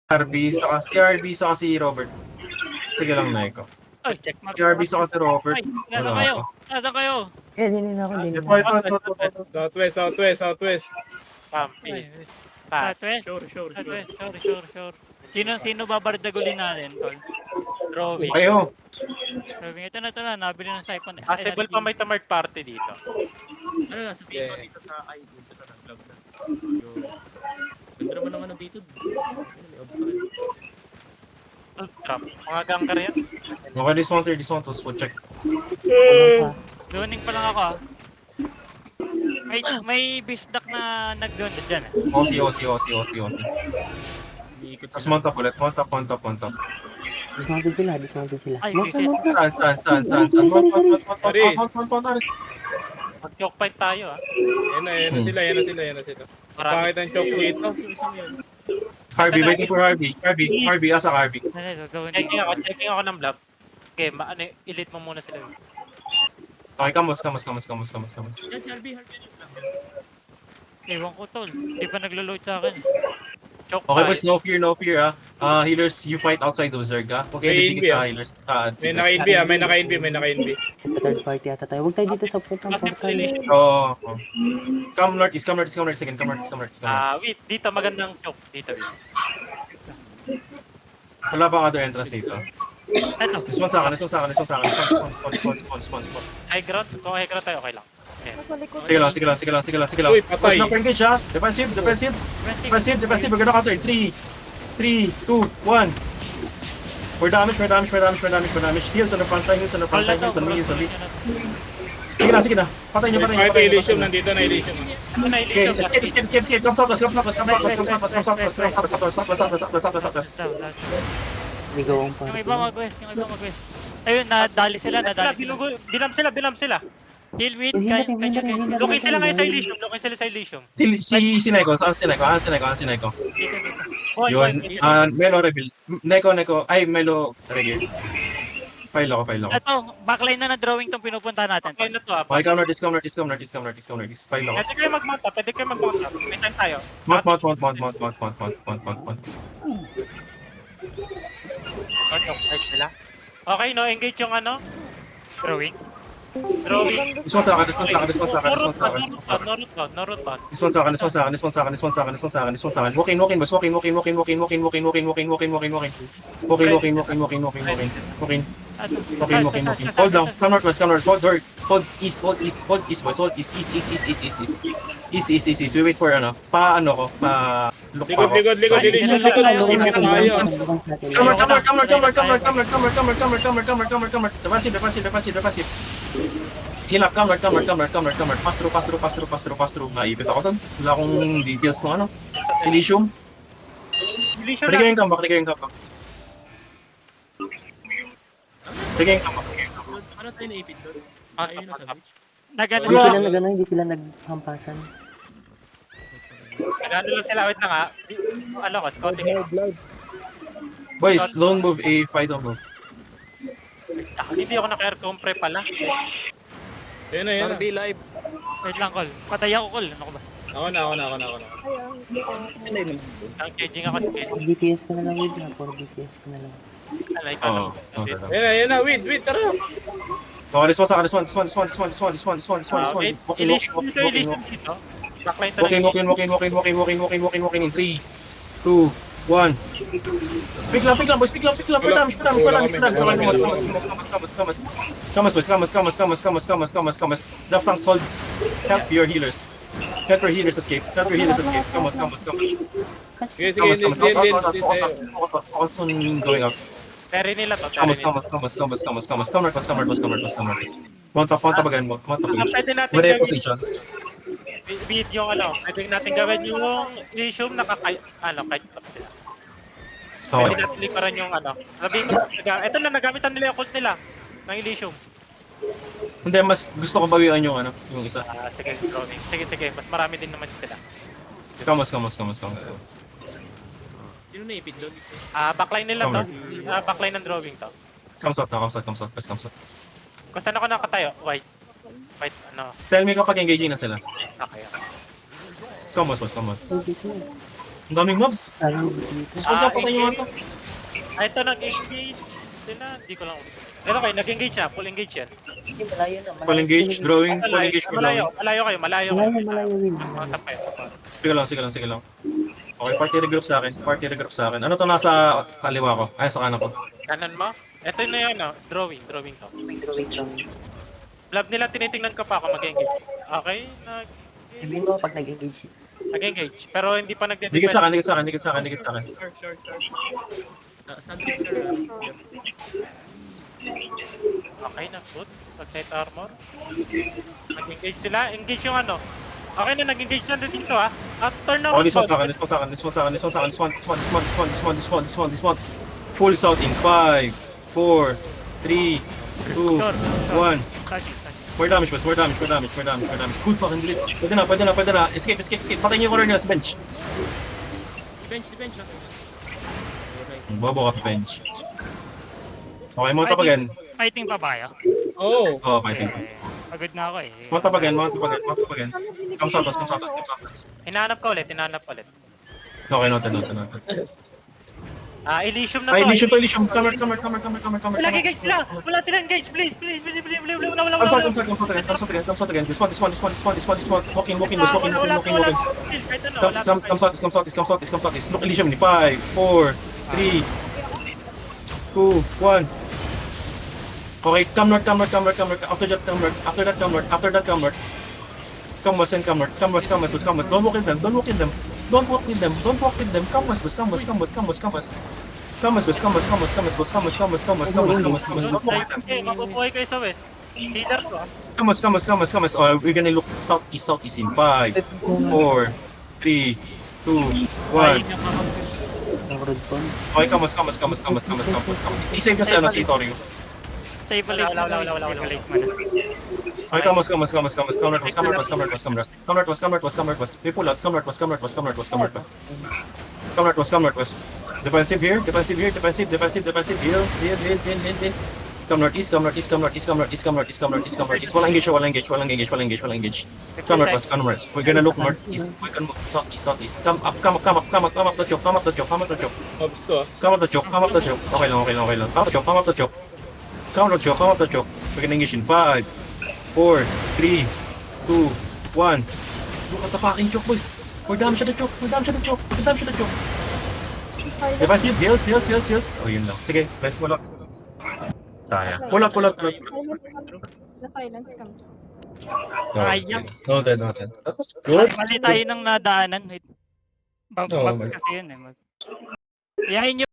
Si RB saka si Robert. Sige lang, Neko. Ay, check mark. Si RB saka si Robert. Ay, nasa kayo. Nasa kayo. Dinin ako, dinin Ito, ako. ito. Southwest. Ay, Southwest. Sure. Southwest, sure. Sino babardagulin natin, tol? Robin. Kayo. Robin, ito na, nabili ng siphon. Possible pa may third party dito. Ano nga, sabihin ko dito sa dito sa vlog na. Yung ganda naman ng ano dito. May obstacle. Trap. Mga ganker yan. Okay, this one to spot check. Zoning pa lang ako, ah. May bisdak na nag-zone dyan, eh. OC. Iikot Tapos mount up ulit. Mount up. Dismounted sila. Ay, Monta, visit. monta. Saan? Mount. Mag-choke fight tayo ah. Yan na sila. Marami. Bakit ang choke dito? Harvey, waiting for Harvey. Harvey, asa Harvey. Ano, gagawin Checking ako ng block. Okay, elite mo muna sila. Okay, kamos. Yan, si Harvey yung vlog. Ewan ko, tol. Di pa naglo-load sa akin. Choke Okay, fight. boys, no fear, healers, you fight outside of Zerg, ah. Okay, May dipigit NB, ka, healers. May naka-NB. Third party ata tayo. Huwag tayo dito sa putang portal. Oh. Come northeast, second. Come northeast. Wait, dito magandang choke. Dito. Wala ba other entrance dito? Ito. This one sa akin. Spawn. High ground. Kung high ground tayo, okay lang. Sige lang. Uy, patay. Push na engage, ha? Defensive. We're gonna counter in 3, 2, 1. We're damage. Heals on the front line, heals on me. Sige na. Patay niyo. Ito, Elysium. Nandito na Elysium. Ano na Okay, illusion? escape. Come southwest. Ligaw ang Yung party. iba mag-west. Ayun, nadali sila. Bilam sila. Heal with, Yung healer, yung can you healer, yung guys? healer. Looking sila ngayon sa Elysium. Si Neko, saan si Neko? Dito. Yun, Melo reveal. Neko, ay Melo reveal. File ako. Ito, backline na drawing tong pinupuntahan natin. Okay na to ah. Okay, come northeast. File ako. Pwede kayo mag-mount up. May time tayo. Mount. Okay, no? Engage yung ano? Drawing. Drawing. This one sa akin. No root bound. This one sa akin. Walk in, boss. Walk in. Hold down. Come northwest. Hold east, boys. Hold east. East. We wait for look pa ako. Likod. Elysium, likod. Escape na tayo. Come. Defensive. Heal up, come north. Pass through. Naipit ako doon. Wala akong details kung ano. Elysium. Illusion Pwede na. kayong comeback. Ano tayo naipit doon? Ah, Ayun na sa beach. Nagano Hindi sila naghampasan. Nagano lang sila. Wait na nga. Ano ko, scouting. Boys, lone move A, fight on move. Hindi ako naka-air compre pala. Yan na. Wait lang, call. Patay ako, call. Ano ko ba? Ako na. Ang caging ako sa cage. 4 DPS ka na lang, wait na. 4 DPS ka na lang. Ano, ikaw Oo. na. Yan na. Wait, tara. So, this one. Wait, illusion dito. Backline to Walk in 3, 2, 1. Pick lang, boys. Pick lang. Per damage. Come. Left tanks hold. Help your healers escape. Come. Sige. Focus on going up. Carry nila to. Come. Mount up again. Pwede natin Where gawin position? beat yung pwede natin gawin yung Elysium kahit sila. Pwede Okay. natin likaran yung sabihin ko, ito na nagamitan nila yung cult nila ng Elysium. Hindi, mas gusto ko bawian yung isa. Sige, drawing. Sige, mas marami din naman sila. Come. Sino naipit doon? Backline nila to. Backline ng drawing to. Comes out. Kung saan ako nakatayo? White, ano? Tell me kapag engaging na sila. Okay. Come. Hindi sila. Ang daming mobs. Ano dito? Discord ka, patay nyo nga to. Ito, nag-engage sila. Hindi ko lang. Pero kayo, nag-engage na. Full engage yan. Hindi, malayo na. Full engage, drawing, full engage, Malayo, malayo kayo, malayo kayo. Malayo, Will. Tapay, tapay. Sige lang. Okay, party regroup sa akin. Ano to nasa kaliwa ko? Ay, sa kanan ko. Kanan mo? Ito na yun, no? Drawing to. Drawing lang. Lab nila, tinitingnan ka pa ako mag-engage. Okay, Sabihin mo pag nag-engage. nag-engage. Pero hindi pa nag-defend. Dikit sa akin. Short. Sandwich sir. Okay na, boots. Pag-set armor. Nag-engage sila. Engage yung ano. Okay na, nag-engage na dito ah. At turn Oh, out. this one sa akin. This one. Full shouting. 5, 4, 3, 2, 1. More damage. Cool fucking glit. Pwede na. Escape. Patay niyo yung corner nila sa bench. Bench. Alright. Bobo ka, bench. Okay, monta pa again. Fighting pa ba kayo? Oo. Oh, fighting. Pagod na ako eh. Monta pa again. Come sa atas. Hinahanap ka ulit. Okay, noted. Elysium na to. Ay, Elysium. Come. Wala engage sila. Wala sila engage. Please. Wala. Come out again. This one. Walking. Come out. Look, Elysium. 5, 4, 3, 2, 1. Okay, come north. After that, come north. Come west. Don't walk with them. Come west. Okay, mabubuhay kayo sa west. Healer ko. Come west. Oh, we're gonna look southeast in 5, 4, 3, 2, 1. Road phone. Okay, come west. I-save nyo sa Itorio. Stable Wala. Okay, come west. We pull out. Come northwest. Defensive here. Heal. Come northeast. Walang engage. Come northwest. We're gonna look northeast. We're gonna move southeast. Come up the choke. Mobs to ah. Come up the choke. Okay lang. Come up the choke. We're gonna engage in 5, 4, 3, 2, 1. Look at the fucking choke, boys. We're damage to the choke. Defensive, heals. Oh, yun lang. Sige, let's pull up. Sayang. Pull up. Na-silence kami. Sayang. Noted. That was good. Mali tayo ng nadaanan. Oo, Kasi yun eh. Yahin nyo